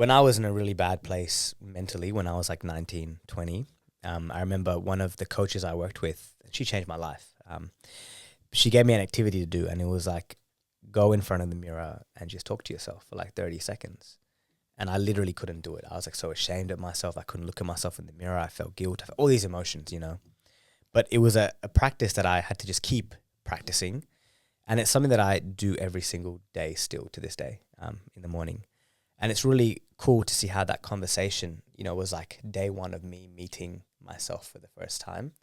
when I was in a really bad place mentally, when I was like 19, 20, I remember one of the coaches I worked with, she changed my life. She gave me an activity to do, and it was like, go in front of the mirror and just talk to yourself for like 30 seconds. And I literally couldn't do it. I was like so ashamed of myself. I couldn't look at myself in the mirror. I felt guilt. I felt all these emotions, But it was a practice that I had to just keep practicing. And it's something that I do every single day still to this day, in the morning. And it's really cool to see how that conversation, was like day one of me meeting myself for the first time.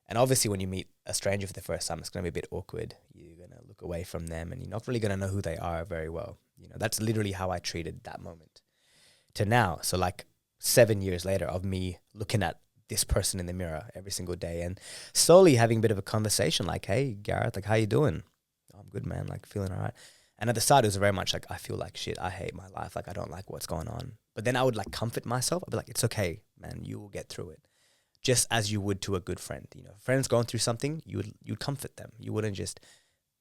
And obviously when you meet a stranger for the first time, it's going to be a bit awkward. You're going to look away from them and you're not really going to know who they are very well. That's literally how I treated that moment to now. So like 7 years later of me looking at this person in the mirror every single day and slowly having a bit of a conversation like, hey, Gareth, like, how you doing? Oh, I'm good, man. Like feeling all right. And at the start, it was very much like, I feel like shit. I hate my life. Like, I don't like what's going on. But then I would like comfort myself. I'd be like, it's okay, man. You will get through it. Just as you would to a good friend. Friends going through something, you'd comfort them. You wouldn't just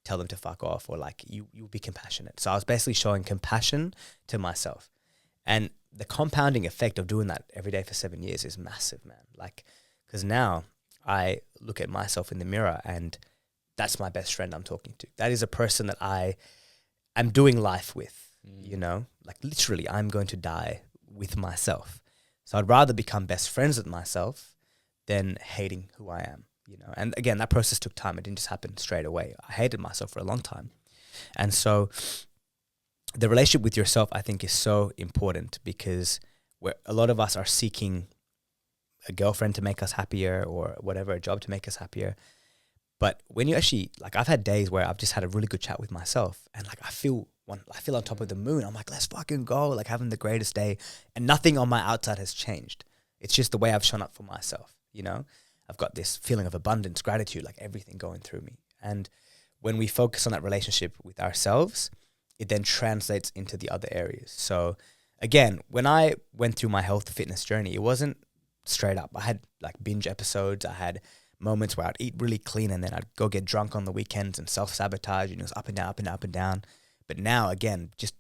tell them to fuck off, or like you would be compassionate. So I was basically showing compassion to myself. And the compounding effect of doing that every day for 7 years is massive, man. Like, because now I look at myself in the mirror and that's my best friend I'm talking to. That is a person that I am doing life with, like literally I'm going to die with myself. So I'd rather become best friends with myself than hating who I am, And again, that process took time. It didn't just happen straight away. I hated myself for a long time. And so the relationship with yourself, I think, is so important because a lot of us are seeking a girlfriend to make us happier or whatever, a job to make us happier. But when you actually, like, I've had days where I've just had a really good chat with myself and like I feel on top of the moon. I'm like, let's fucking go, like having the greatest day, and nothing on my outside has changed. It's just the way I've shown up for myself, I've got this feeling of abundance, gratitude, like everything going through me. And when we focus on that relationship with ourselves, it then translates into the other areas. So again, when I went through my health fitness journey, it wasn't straight up. I had like binge episodes. I had moments where I'd eat really clean and then I'd go get drunk on the weekends and self-sabotage, it was up and down, up and up and down. But now, again, just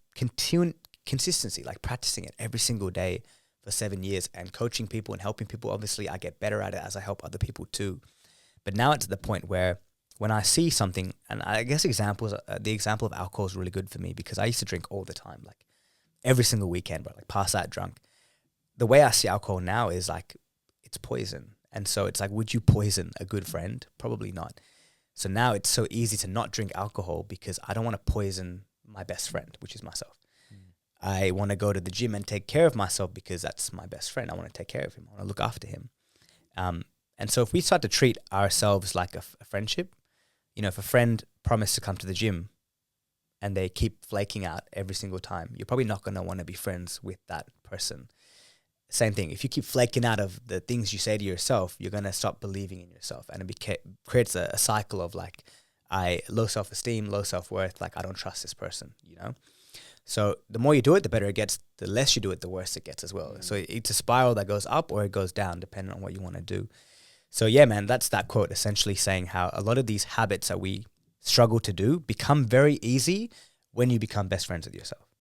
consistency, like practicing it every single day for 7 years and coaching people and helping people. Obviously, I get better at it as I help other people too. But now it's the point where when I see something, and I guess the example of alcohol is really good for me because I used to drink all the time, like every single weekend, but like pass out drunk. The way I see alcohol now is like, it's poison. And so it's like, would you poison a good friend? Probably not. So now it's so easy to not drink alcohol because I don't want to poison my best friend, which is myself. I want to go to the gym and take care of myself because that's my best friend. I want to take care of him. I want to look after him. And so if we start to treat ourselves like a friendship, if a friend promised to come to the gym and they keep flaking out every single time, you're probably not going to want to be friends with that person. Same thing. If you keep flaking out of the things you say to yourself, you're going to stop believing in yourself. And it creates a cycle of like, low self-esteem, low self-worth, like I don't trust this person, So the more you do it, the better it gets. The less you do it, the worse it gets as well. So it's a spiral that goes up or it goes down depending on what you want to do. So yeah, man, that's that quote essentially saying how a lot of these habits that we struggle to do become very easy when you become best friends with yourself.